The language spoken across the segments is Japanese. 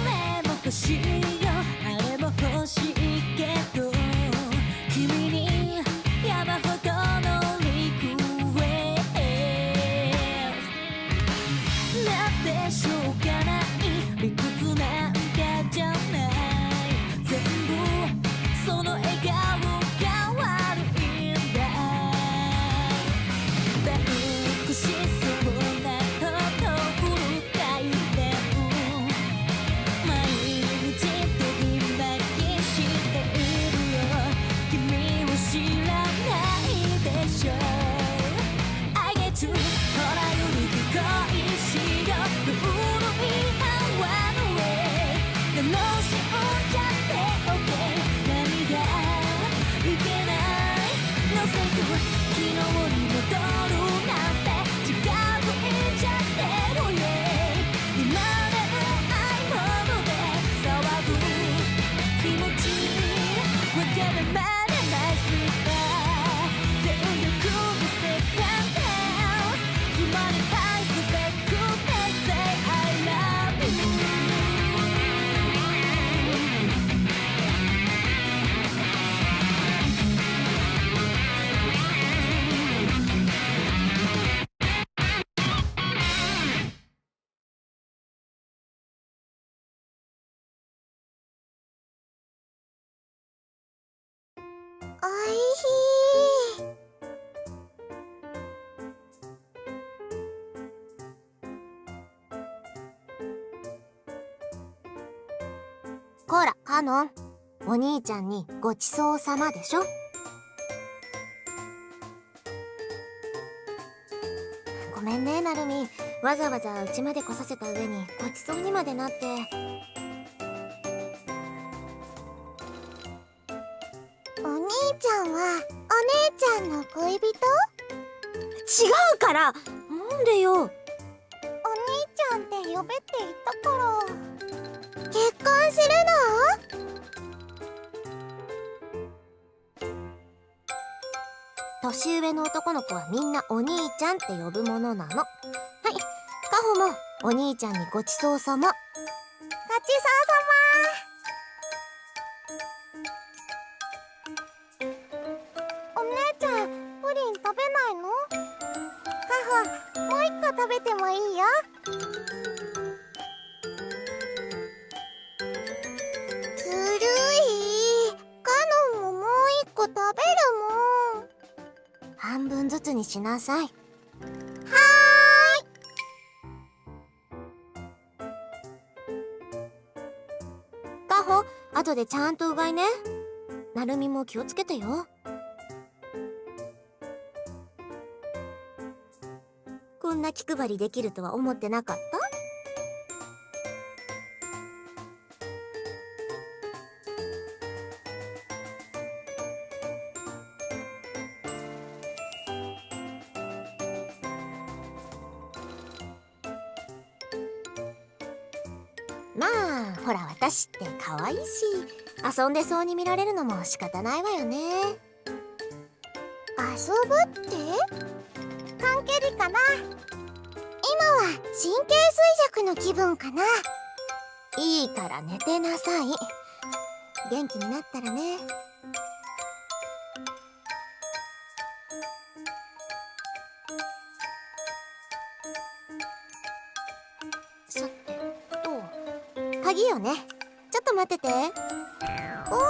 れも欲しいよあれも欲しいけど君に山ほどのリクエストなんてしょうがない理屈なんかじゃない全部その笑顔が悪いんだ美しそうなことフル回転毎日ときめきしているよ君を知らないでしょ I get you ほらゆるく恋しようルール違反はの上楽しんじゃって OK 何がいけないのせく昨日に戻るなんて近づいちゃってるよ今でも愛モードで騒ぐ気持ちわからないナイスリーダー全力でステップアンダウンつまり愛すべくて Say I love you おいしい。こらカノン、お兄ちゃんにごちそうさまでしょ。ごめんねなるみ、わざわざ家まで来させた上にごちそうにまでなって。お兄ちゃんはお姉ちゃんの恋人？違うから。なんでよ。お兄ちゃんって呼べって言ったから。結婚するの？年上の男の子はみんなお兄ちゃんって呼ぶものなの。はい、カホもお兄ちゃんにごちそうさま。ごちそうさま。お姉ちゃん、プリン食べないの？カホ、もう一個食べてもいいよ。ずるい。カノンももう一個食べるもん。半分ずつにしなさい。はーい。カホ、後でちゃんとうがいね。なるみも気をつけてよ。こんな気配りできるとは思ってなかった？まあほら私って可愛いし遊んでそうに見られるのも仕方ないわよね。遊ぶって？関係りかな。今は神経衰弱の気分かな。いいから寝てなさい。元気になったらね。さてと鍵よね。ちょっと待ってて。ご飯。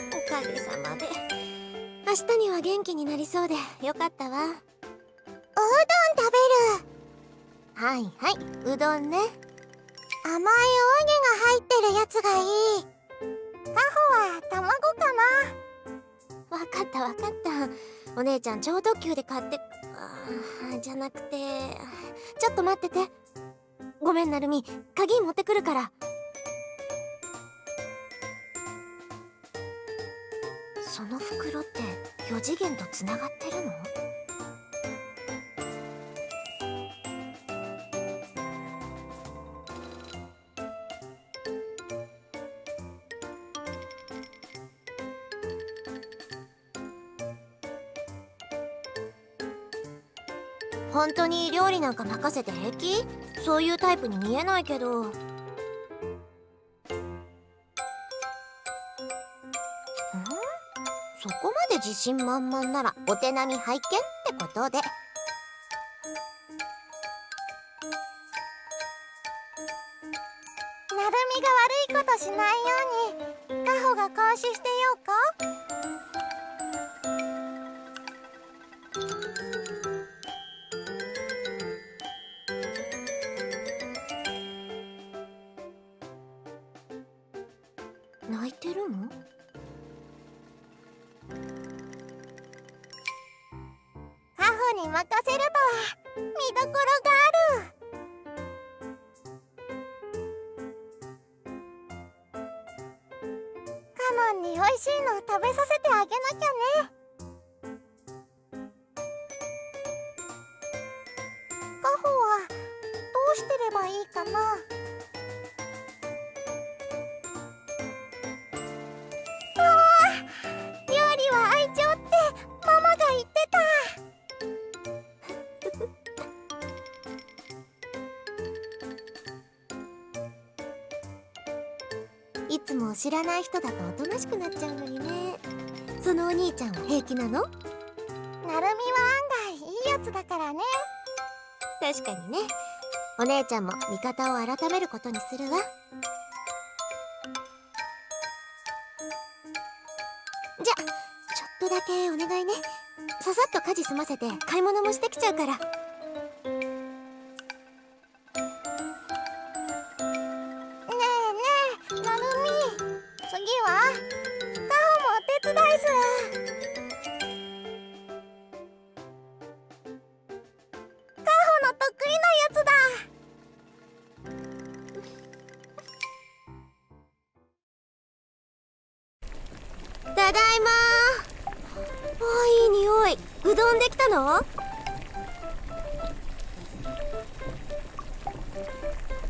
おかげさまで明日には元気になりそうでよかったわ。おうどん食べる。はいはい、うどんね。甘いお揚げが入ってるやつがいい。カホは卵かな。わかったわかった。お姉ちゃん超特急で買って。じゃなくてちょっと待ってて。ごめんなるみ、鍵持ってくるから。その袋って4次元とつながってるの？本当に料理なんか任せて平気？そういうタイプに見えないけど。そこまで自信満々ならお手並み拝見ってことで。なるみが悪いことしないようにカホが監視してようか。泣いてるの？カホに任せるとは見どころがある。カノンに美味しいのを食べさせてあげなきゃね。カホはどうしてればいいかな。料理は愛情ってママが言ってた。いつも知らない人だとおとなしくなっちゃうのにね。そのお兄ちゃんは平気なの？なるみは案外いいやつだからね。確かにね。お姉ちゃんも味方を改めることにするわ。じゃ、ちょっとだけお願いね。ささっと家事済ませて買い物もしてきちゃうから。ねえねえ、なるみ、次はカホもお手伝いする。カホの得意なやつだ。ただいまー。いい匂い。うどんできたの？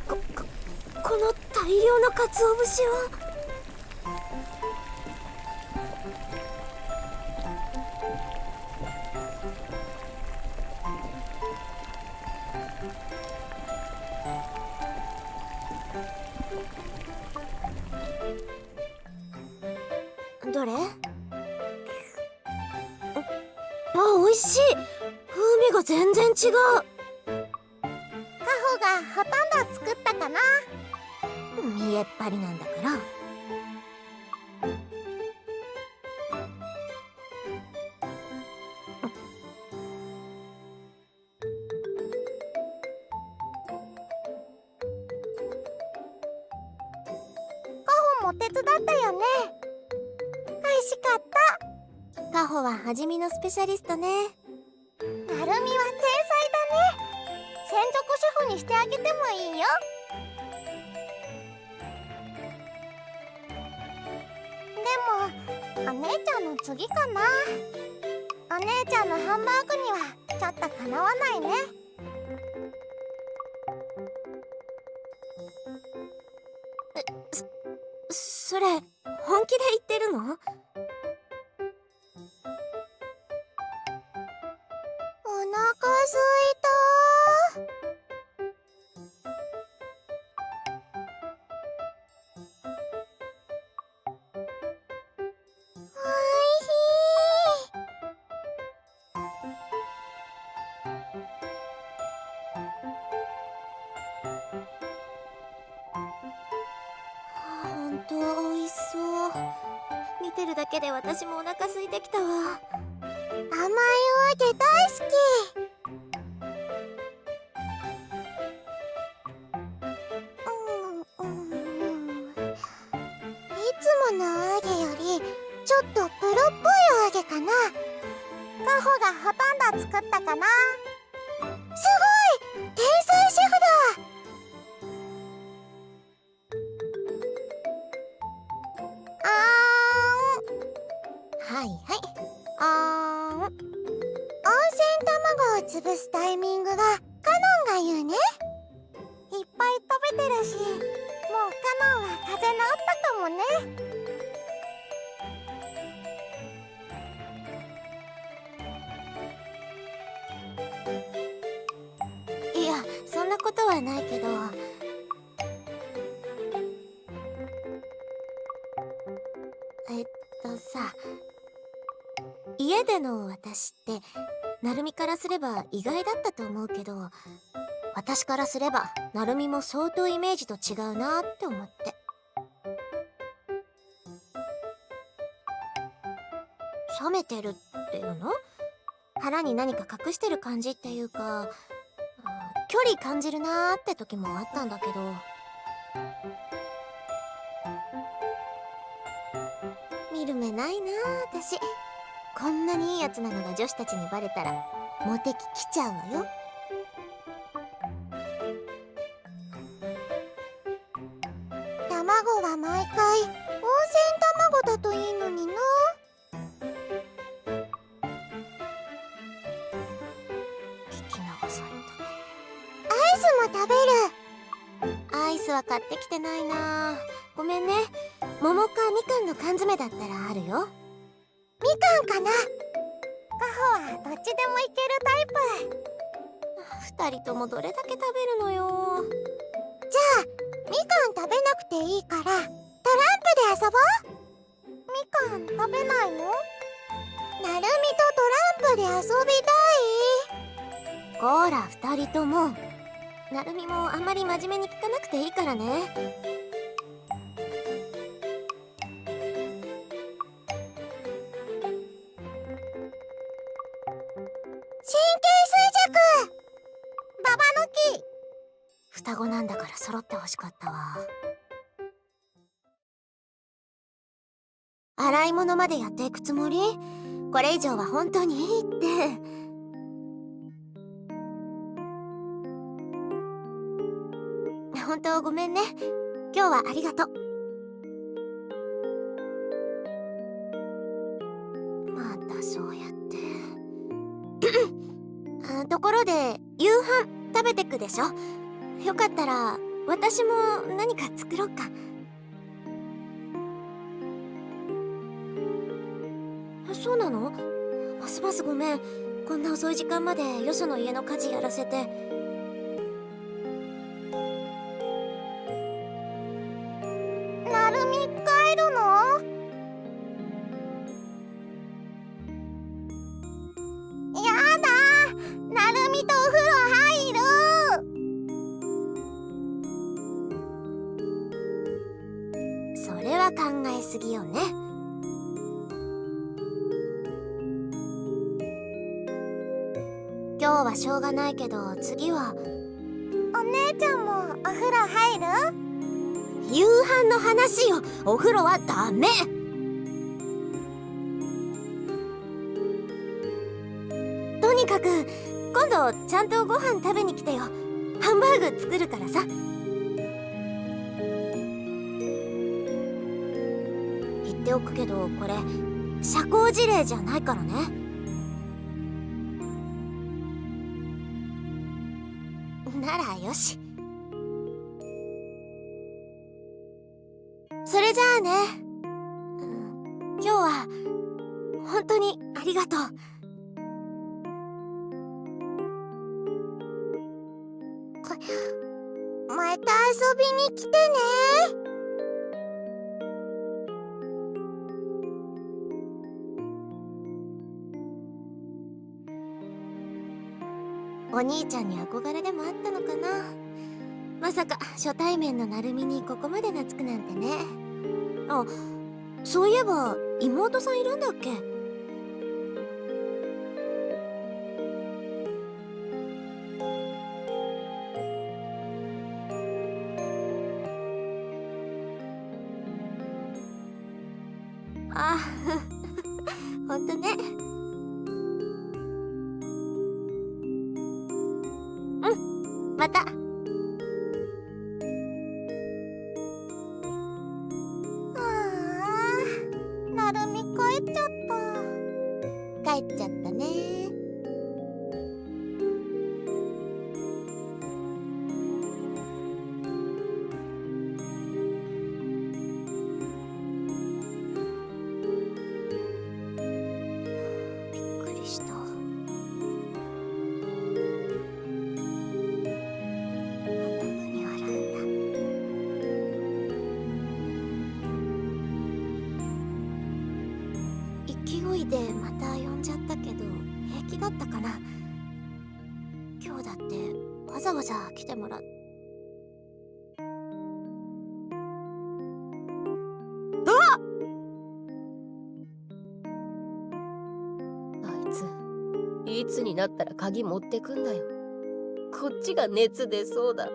この大量の鰹節は。どれ？美味しい。風味が全然違う。カホがほとんど作ったかな。見えっ張りなんだから。カホも手伝ったよね。美味しかった。カホは味見のスペシャリストね。なるみは天才だね。専属シェフにしてあげてもいいよ。でもお姉ちゃんの次かな。お姉ちゃんのハンバーグにはちょっとかなわないね。それ本気で言ってるの？お腹すいた。おいしい。ほんと美味しそう。見てるだけで私もお腹空いてきたわ。甘いわけ大好き。いつもの揚げよりちょっとプロっぽい揚げかな。カホがほとんど作ったかな。すごい！天才シェフだ。はいはい。温泉卵を潰すタイミングはカノンが言うね。いっぱい食べてるし、もうカノンは風邪治ったかもね。はないけど、さ、家での私ってなるみからすれば意外だったと思うけど、私からすればなるみも相当イメージと違うなって思って。冷めてるっていうの？腹に何か隠してる感じっていうか、距離感じるなーって時もあったんだけど。見る目ないなー私。こんなにいいやつなのが女子たちにバレたらモテ期来ちゃうわよ。卵は毎回温泉卵だといいのにな。聞き流された。アイスも食べる。アイスは買ってきてないな。ごめんね。桃かみかんの缶詰だったらあるよ。みかんかな。カホはどっちでもいけるタイプ。2人ともどれだけ食べるのよ。じゃあみかん食べなくていいからトランプで遊ぼう。みかん食べないの？なるみとトランプで遊びたい。ほら2人とも。なるみもあんまり真面目に聞かなくていいからね。神経衰弱ババ抜き。双子なんだから揃ってほしかったわ。洗い物までやっていくつもり？これ以上は本当にいいって。本当ごめんね。今日はありがとう。またそうやってところで夕飯食べてくでしょ。よかったら私も何か作ろっか。そうなの？ますますごめん。こんな遅い時間までよその家の家事やらせて。なるみ帰るの？やだ、なるみとお風呂入る。それは考えすぎよね。今日はしょうがないけど次は。お姉ちゃんもお風呂入る？夕飯の話よ。お風呂はダメ。とにかく今度ちゃんとご飯食べに来てよ。ハンバーグ作るからさ。言っておくけどこれ社交辞令じゃないからね。ならよし。それじゃあね。今日は本当にありがとう。また遊びに来てね。お兄ちゃんに憧れでもあったのかな。まさか初対面のなるみにここまで懐くなんてね。あ、そういえば妹さんいるんだっけ？あ、ほんとね。また。なるみ帰っちゃった。帰っちゃったね。びっくりした。ざわざ来てもらっ。あいついつになったら鍵持ってくんだよ。こっちが熱出そうだ。